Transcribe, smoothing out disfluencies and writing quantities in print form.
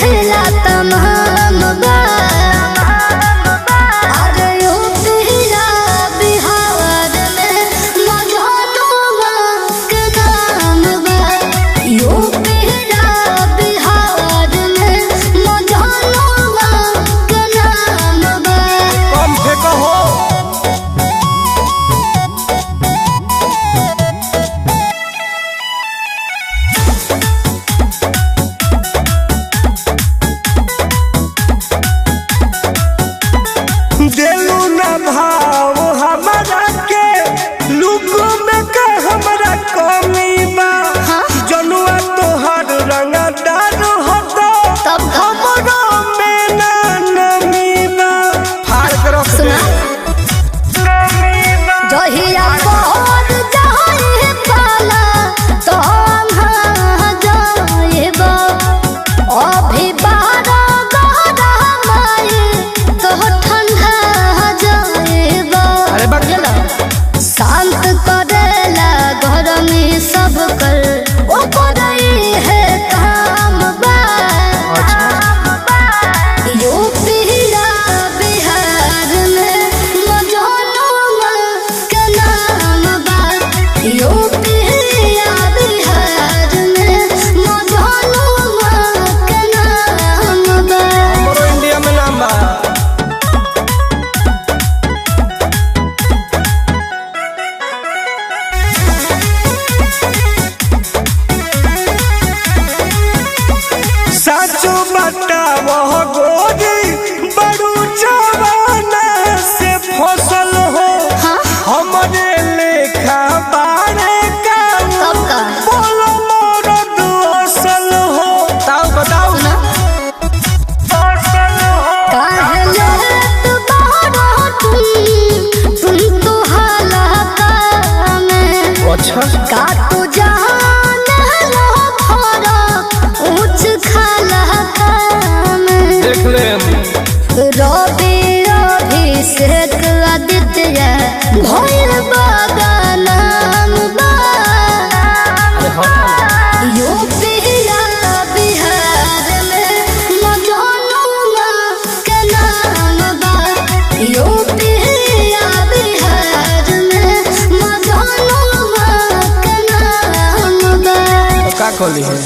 देखला तमाम बा अरे यूपीया बिहार में मजनुआ के नाम बा यूपीया बिहार में मजनुआ के नाम बा कम फेंको हो देलू ना भाव हमारा के लुको में का हमारा कमी बा जनुआ तोहर रंगदार होतो तब हमरो में ना नमी बा फाड़ के रख दे नमी बा जहिया पहर जाए पाला तो हम जाएबा अभी बारा गहरा माए तो ठंडा जाएबा अरे बक गेला शांत करेला घर में सब कर ओ करई है काम बा यूपीया बिहार में मजनुआ के नाम बा यूपीया बिहार में मजनुआ के नाम बा हमरो इंडिया में नाम बा साचो बतावो गोरी बड़ू जवाना से फसल हो हमरे लेखा बारे का तब का बोलो मरद असल हो ताऊ बताओ ना असल हो काहे लेत बारो तुम तो हालाका में अच्छा का तू जान लो फरा ऊंच खालाका में देख ले रवि अभिषेक आदित्य भइल बागा नाम बा यूपीया बिहार में मजनुआ के नाम बा यूपीया बिहार में मजनुआ के नाम बा का कहली है